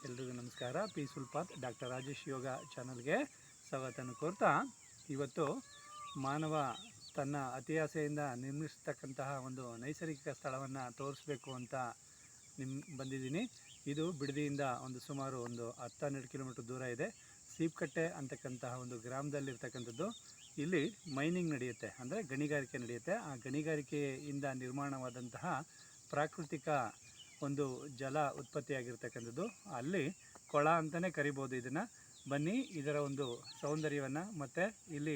ಎಲ್ರಿಗೂ ನಮಸ್ಕಾರ. Peaceful path doctor Rajesh ಯೋಗ ಚಾನಲ್ಗೆ ಸ್ವಾಗತನ ಕೋರ್ತಾ, ಇವತ್ತು ಮಾನವ ತನ್ನ ಅತಿ ಆಸೆಯಿಂದ ನಿರ್ಮಿಸ್ತಕ್ಕಂತಹ ಒಂದು ನೈಸರ್ಗಿಕ ಸ್ಥಳವನ್ನು ತೋರಿಸ್ಬೇಕು ಅಂತ ಬಂದಿದ್ದೀನಿ. ಇದು ಬಿಡದಿಯಿಂದ ಸುಮಾರು 10-12 ಕಿಲೋಮೀಟರ್ ದೂರ ಇದೆ. ಸೀಪ್ಕಟ್ಟೆ ಅಂತಕ್ಕಂತಹ ಒಂದು ಗ್ರಾಮದಲ್ಲಿರ್ತಕ್ಕಂಥದ್ದು. ಇಲ್ಲಿ ಮೈನಿಂಗ್ ನಡೆಯುತ್ತೆ, ಅಂದರೆ ಗಣಿಗಾರಿಕೆ ನಡೆಯುತ್ತೆ. ಆ ಗಣಿಗಾರಿಕೆಯಿಂದ ನಿರ್ಮಾಣವಾದಂತಹ ಪ್ರಾಕೃತಿಕ ಒಂದು ಜಲ ಉತ್ಪತ್ತಿಯಾಗಿರ್ತಕ್ಕಂಥದ್ದು. ಅಲ್ಲಿ ಕೊಳ ಅಂತಲೇ ಕರಿಬೋದು ಇದನ್ನು. ಬನ್ನಿ, ಇದರ ಒಂದು ಸೌಂದರ್ಯವನ್ನು ಮತ್ತು ಇಲ್ಲಿ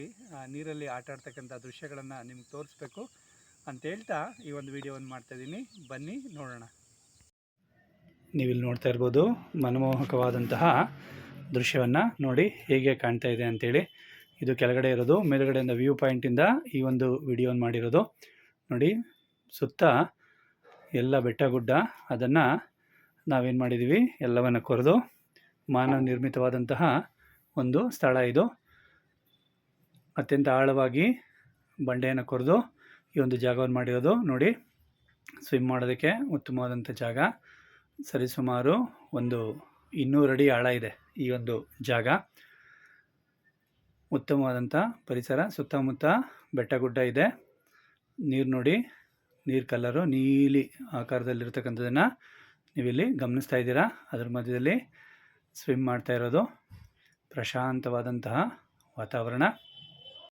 ನೀರಲ್ಲಿ ಆಟ ಆಡ್ತಕ್ಕಂಥ ದೃಶ್ಯಗಳನ್ನು ನಿಮ್ಗೆ ತೋರಿಸ್ಬೇಕು ಅಂತ ಹೇಳ್ತಾ ಈ ಒಂದು ವಿಡಿಯೋವನ್ನು ಮಾಡ್ತಾಯಿದ್ದೀನಿ. ಬನ್ನಿ ನೋಡೋಣ. ನೀವಿಲ್ಲಿ ನೋಡ್ತಾ ಇರ್ಬೋದು ಮನಮೋಹಕವಾದಂತಹ ದೃಶ್ಯವನ್ನು ನೋಡಿ ಹೇಗೆ ಕಾಣ್ತಾ ಇದೆ ಅಂತೇಳಿ. ಇದು ಕೆಳಗಡೆ ಇರೋದು, ಮೇಲುಗಡೆಯಿಂದ ವ್ಯೂ ಪಾಯಿಂಟಿಂದ ಈ ಒಂದು ವಿಡಿಯೋವನ್ನು ಮಾಡಿರೋದು. ನೋಡಿ, ಸುತ್ತ ಎಲ್ಲ ಬೆಟ್ಟ ಗುಡ್ಡ, ಅದನ್ನು ನಾವೇನು ಮಾಡಿದ್ದೀವಿ, ಎಲ್ಲವನ್ನು ಕೊರೆದು ಮಾನವ ನಿರ್ಮಿತವಾದಂತಹ ಒಂದು ಸ್ಥಳ ಇದು. ಅತ್ಯಂತ ಆಳವಾಗಿ ಬಂಡೆಯನ್ನು ಕೊರೆದು ಈ ಒಂದು ಜಾಗವನ್ನು ಮಾಡಿರೋದು. ನೋಡಿ, ಸ್ವಿಮ್ ಮಾಡೋದಕ್ಕೆ ಉತ್ತಮವಾದಂಥ ಜಾಗ. ಸರಿಸುಮಾರು 200 ಅಡಿ ಆಳ ಇದೆ ಈ ಒಂದು ಜಾಗ. ಉತ್ತಮವಾದಂಥ ಪರಿಸರ, ಸುತ್ತಮುತ್ತ ಬೆಟ್ಟ ಗುಡ್ಡ ಇದೆ. ನೀರು ನೋಡಿ, ನೀರು ಕಲರು ನೀಲಿ ಆಕಾರದಲ್ಲಿರ್ತಕ್ಕಂಥದ್ದನ್ನು ನೀವಿಲ್ಲಿ ಗಮನಿಸ್ತಾ ಇದ್ದೀರಾ. ಅದರ ಮಧ್ಯದಲ್ಲಿ ಸ್ವಿಮ್ ಮಾಡ್ತಾ ಇರೋದು. ಪ್ರಶಾಂತವಾದಂತಹ ವಾತಾವರಣ.